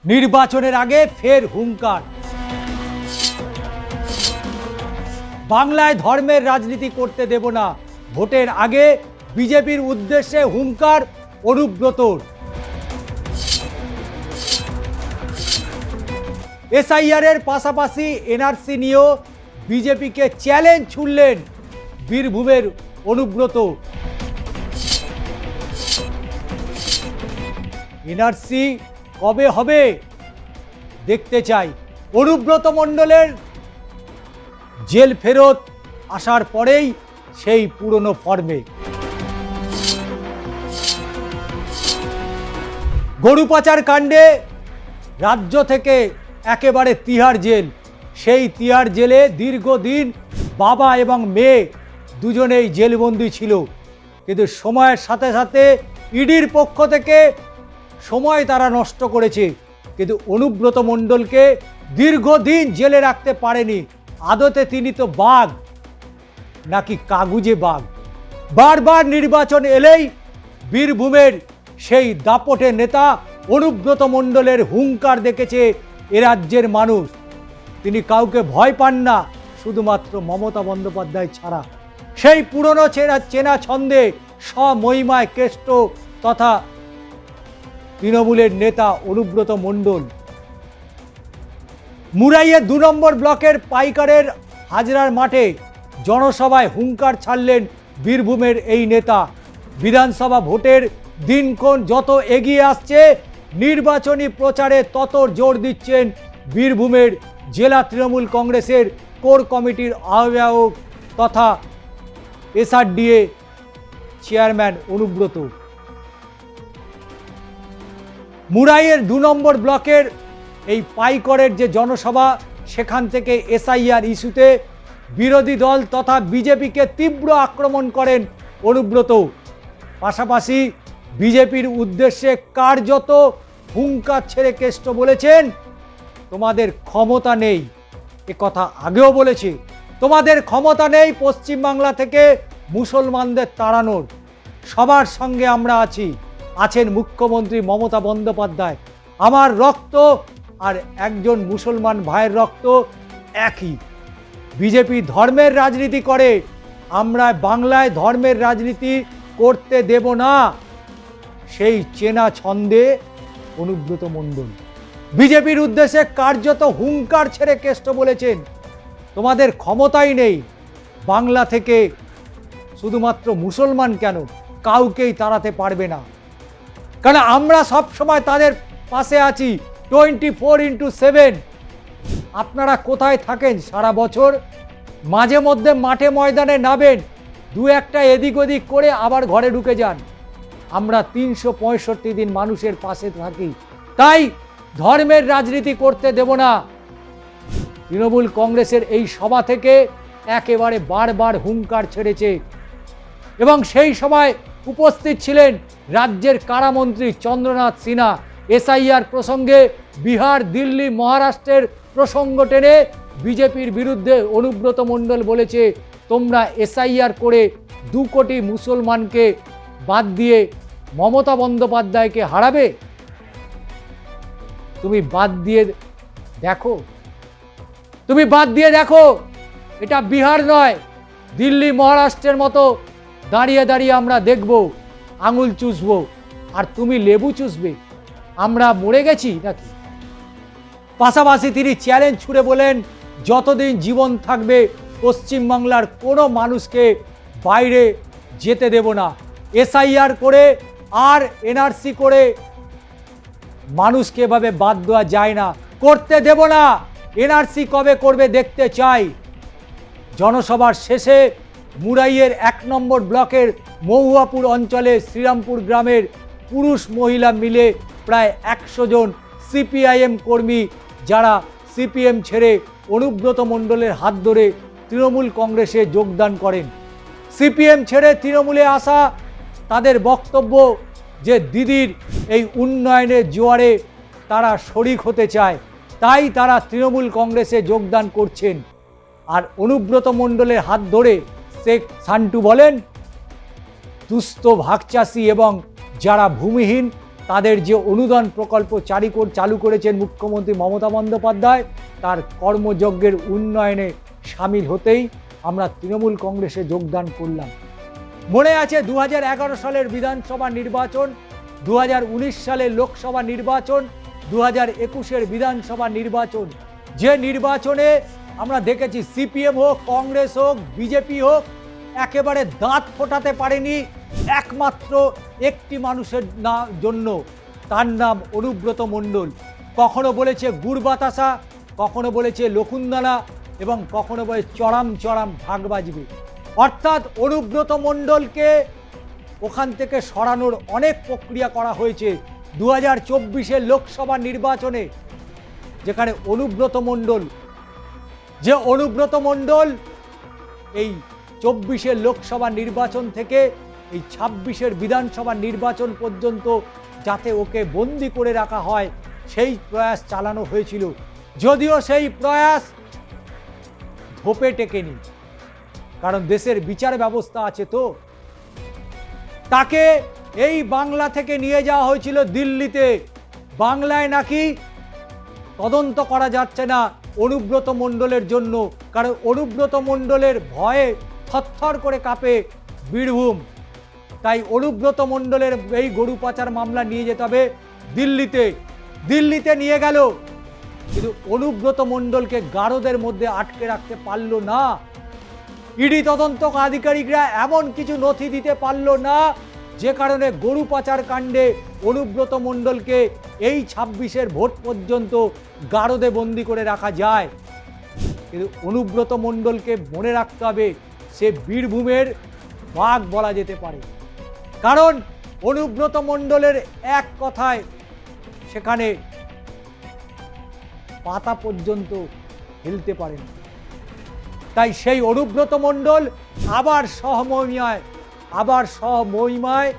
নির্বাচনের আগে ফের হুঙ্কার। বাংলায় ধর্মের রাজনীতি করতে দেব না, ভোটের আগে বিজেপির উদ্দেশ্যে হুঙ্কার অনুব্রতর। এসআইআর এর পাশাপাশি এনআরসি নিয়েও বিজেপিকে চ্যালেঞ্জ ছুড়লেন বীরভূমের অনুব্রত। এনআরসি কবে হবে দেখতে চাই। অনুব্রত মণ্ডলের জেল ফেরত আসার পরেই সেই পুরনো ফর্মে। গরু পাচার কাণ্ডে রাজ্য থেকে একেবারে তিহার জেল, সেই তিহার জেলে দীর্ঘদিন বাবা এবং মেয়ে দুজনেই জেলবন্দি ছিল। কিন্তু সময়ের সাথে সাথে ইডির পক্ষ থেকে সময় তারা নষ্ট করেছে, কিন্তু অনুব্রত মণ্ডলকে দীর্ঘদিন জেলে রাখতে পারেনি। আদতে তিনি তো বাঘ নাকি কাগুজে বাঘ। বারবার নির্বাচন এলেই বীরভূমের সেই দাপটে নেতা অনুব্রত মণ্ডলের হুঙ্কার দেখেছে এ রাজ্যের মানুষ। তিনি কাউকে ভয় পান না, শুধুমাত্র মমতা বন্দ্যোপাধ্যায় ছাড়া। সেই পুরনো চেনা ছন্দে স্বমহিমায় কেষ্ট তথা তৃণমূলের নেতা অনুব্রত মণ্ডল। মুরাইয়ের 2 নম্বর ব্লকের পাইকারের হাজরার মাঠে জনসভায় হুঙ্কার ছাড়লেন বীরভূমের এই নেতা। বিধানসভা ভোটের দিনক্ষণ যত এগিয়ে আসছে, নির্বাচনী প্রচারে তত জোর দিচ্ছেন বীরভূমের জেলা তৃণমূল কংগ্রেসের কোর কমিটির আহ্বায়ক তথা এসআরডিএ চেয়ারম্যান অনুব্রত। মুরাইয়ের 2 নম্বর ব্লকের এই পাইকরের যে জনসভা, সেখান থেকে এসআইআর ইস্যুতে বিরোধী দল তথা বিজেপিকে তীব্র আক্রমণ করেন অনুব্রত। পাশাপাশি বিজেপির উদ্দেশ্যে কার্যত হুঙ্কার ছেড়ে কেষ্ট বলেছেন, তোমাদের ক্ষমতা নেই। এ কথা আগেও বলেছে, তোমাদের ক্ষমতা নেই পশ্চিমবাংলা থেকে মুসলমানদের তাড়ানোর। সবার সঙ্গে আমরা আছি। আছেন মুখ্যমন্ত্রী মমতা বন্দ্যোপাধ্যায়। আমার রক্ত আর একজন মুসলমান ভাইয়ের রক্ত একই। বিজেপি ধর্মের রাজনীতি করে, আমরা বাংলায় ধর্মের রাজনীতি করতে দেব না। সেই চেনা ছন্দে অনুব্রত মণ্ডল বিজেপির উদ্দেশ্যে কার্যত হুঙ্কার ছেড়ে কেষ্ট বলেছেন, তোমাদের ক্ষমতাই নেই। বাংলা থেকে শুধুমাত্র মুসলমান কেন, কাউকেই তাড়াতে পারবে না। কারণ আমরা সব সময় তাদের পাশে আছি 24/7। আপনারা কোথায় থাকেন সারা বছর? মাঝে মধ্যে মাঠে ময়দানে নামেন, 2-1টা এদিক ওদিক করে আবার ঘরে ঢুকে যান। আমরা 365 দিন মানুষের পাশে থাকি। তাই ধর্মের রাজনীতি করতে দেব না। তৃণমূল কংগ্রেসের এই সভা থেকে একেবারে বারবার হুঙ্কার ছেড়েছে। এবং সেই সময় উপস্থিত ছিলেন রাজ্যের কারামন্ত্রী চন্দ্রনাথ সিনহা। এসআইআর প্রসঙ্গে বিহার, দিল্লি, মহারাষ্ট্রের প্রসঙ্গ টেনে বিজেপির বিরুদ্ধে অনুব্রত মণ্ডল বলেছে, তোমরা এসআইআর করে 2 কোটি মুসলমানকে বাদ দিয়ে মমতা বন্দ্যোপাধ্যায়কে হারাবে। তুমি বাদ দিয়ে দেখো, তুমি বাদ দিয়ে দেখো। এটা বিহার নয়, দিল্লি, মহারাষ্ট্রের মতো দাঁড়িয়ে দাঁড়িয়ে আমরা দেখব, আঙুল চুষবো, আর তুমি লেবু চুষবে। আমরা মরে গেছি নাকি? পাশাপাশি তিনি চ্যালেঞ্জ ছুড়ে বলেন, যতদিন জীবন থাকবে পশ্চিমবাংলার কোনো মানুষকে বাইরে যেতে দেব না। এসআইআর করে আর এনআরসি করে মানুষকে এভাবে বাদ দেওয়া যায় না, করতে দেব না। এনআরসি কবে করবে দেখতে চাই। জনসভার শেষে মুরাইয়ের 1 নম্বর ব্লকের মহুয়াপুর অঞ্চলে শ্রীরামপুর গ্রামের পুরুষ মহিলা মিলে প্রায় 100 জন সিপিআইএম কর্মী, যারা সিপিএম ছেড়ে অনুব্রত মণ্ডলের হাত ধরে তৃণমূল কংগ্রেসে যোগদান করেন। সিপিএম ছেড়ে তৃণমূলে আসা তাদের বক্তব্য যে দিদির এই উন্নয়নের জোয়ারে তারা শরিক হতে চায়, তাই তারা তৃণমূল কংগ্রেসে যোগদান করছেন। আর অনুব্রত মণ্ডলের হাত ধরে শেখ সান্টু বলেন, দুস্থ ভাগচাষি এবং যারা ভূমিহীন তাদের যে অনুদান প্রকল্প চালু করেছেন মুখ্যমন্ত্রী মমতা বন্দ্যোপাধ্যায়, তার কর্মযজ্ঞের উন্নয়নে সামিল হতেই আমরা তৃণমূল কংগ্রেসে যোগদান করলাম। মনে আছে 2011 সালের বিধানসভা নির্বাচন, 2019 সালের লোকসভা নির্বাচন, 2021-এর বিধানসভা নির্বাচন, যে নির্বাচনে আমরা দেখেছি সিপিএম হোক, কংগ্রেস হোক, বিজেপি হোক, একেবারে দাঁত ফোটাতে পারেনি একমাত্র একটি মানুষের জন্য, তার নাম অনুব্রত মণ্ডল। কখনো বলেছে গুড় বাতাসা, কখনো বলেছে লকুন্দানা এবং কখনো বলে চড়াম চড়াম ভাগ বাজবে। অর্থাৎ অনুব্রত মণ্ডলকে ওখান থেকে সরানোর অনেক প্রক্রিয়া করা হয়েছে। 2024-এর লোকসভা নির্বাচনে যেখানে অনুব্রত মণ্ডল এই 24-এর লোকসভা নির্বাচন থেকে এই 26-এর বিধানসভা নির্বাচন পর্যন্ত যাতে ওকে বন্দি করে রাখা হয় সেই প্রয়াস চালানো হয়েছিল। যদিও সেই প্রয়াস ধোপে টেকেনি, কারণ দেশের বিচার ব্যবস্থা আছে। তো তাকে এই বাংলা থেকে নিয়ে যাওয়া হয়েছিল দিল্লিতে। বাংলায় নাকি তদন্ত করা যাচ্ছে না অনুব্রত মণ্ডলের জন্য, কারণ অনুব্রত মণ্ডলের ভয়ে থরথর করে কাঁপে বীরভূম। তাই অনুব্রত মণ্ডলের এই গরু পাচার মামলা নিয়ে যেতে হবে দিল্লিতে নিয়ে গেল, কিন্তু অনুব্রত মণ্ডলকে গারদের মধ্যে আটকে রাখতে পারল না। ইডি তদন্ত আধিকারিকরা এমন কিছু নথি দিতে পারল না যে কারণে গরু পাচার কাণ্ডে অনুব্রত মণ্ডলকে এই 26-এর ভোট পর্যন্ত গারদে বন্দি করে রাখা যায়। কিন্তু অনুব্রত মণ্ডলকে মনে রাখতে হবে সে বীরভূমের বাঘ বলা যেতে পারে, কারণ অনুব্রত মণ্ডলের এক কথায় সেখানে পাতা পর্যন্ত হিলতে পারে না। তাই সেই অনুব্রত মণ্ডল আবার সহমহিমায়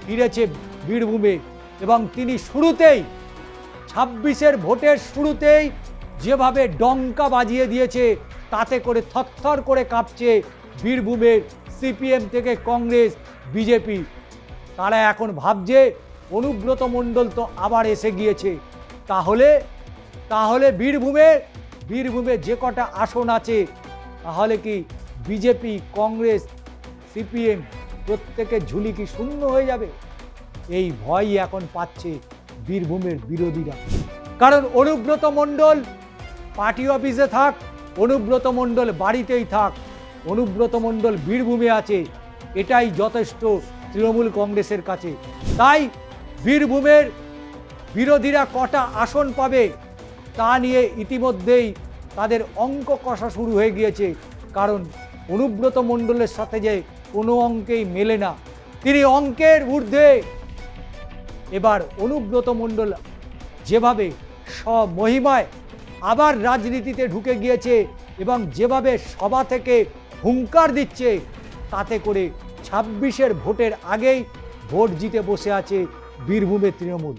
ফিরেছে বীরভূমে, এবং তিনি শুরুতেই 26-এর ভোটের শুরুতেই যেভাবে ডঙ্কা বাজিয়ে দিয়েছে তাতে করে থরথর করে কাঁপছে বীরভূমের সিপিএম থেকে কংগ্রেস, বিজেপি। তারা এখন ভাবছে অনুব্রত মণ্ডল তো আবার এসে গিয়েছে, তাহলে বীরভূমে যে কটা আসন আছে তাহলে কি বিজেপি, কংগ্রেস, সিপিএম প্রত্যেকের ঝুলি কি শূন্য হয়ে যাবে? এই ভয়ই এখন পাচ্ছে বীরভূমের বিরোধীরা। কারণ অনুব্রত মণ্ডল পার্টি অফিসে থাক, অনুব্রত মণ্ডল বাড়িতেই থাক, অনুব্রত মণ্ডল বীরভূমে আছে, এটাই যথেষ্ট তৃণমূল কংগ্রেসের কাছে। তাই বীরভূমের বিরোধীরা কটা আসন পাবে তা নিয়ে ইতিমধ্যেই তাদের অঙ্ক কষা শুরু হয়ে গিয়েছে, কারণ অনুব্রত মণ্ডলের সাথে যে কোনো অঙ্কেই মেলে না। তিনি অঙ্কের ঊর্ধ্বে। এবার অনুব্রত মণ্ডল যেভাবে স্বমহিমায় আবার রাজনীতিতে ঢুকে গিয়েছে এবং যেভাবে সভা থেকে হুঙ্কার দিচ্ছে, তাতে করে 26-এর ভোটের আগেই ভোট জিতে বসে আছে বীরভূমের তৃণমূল।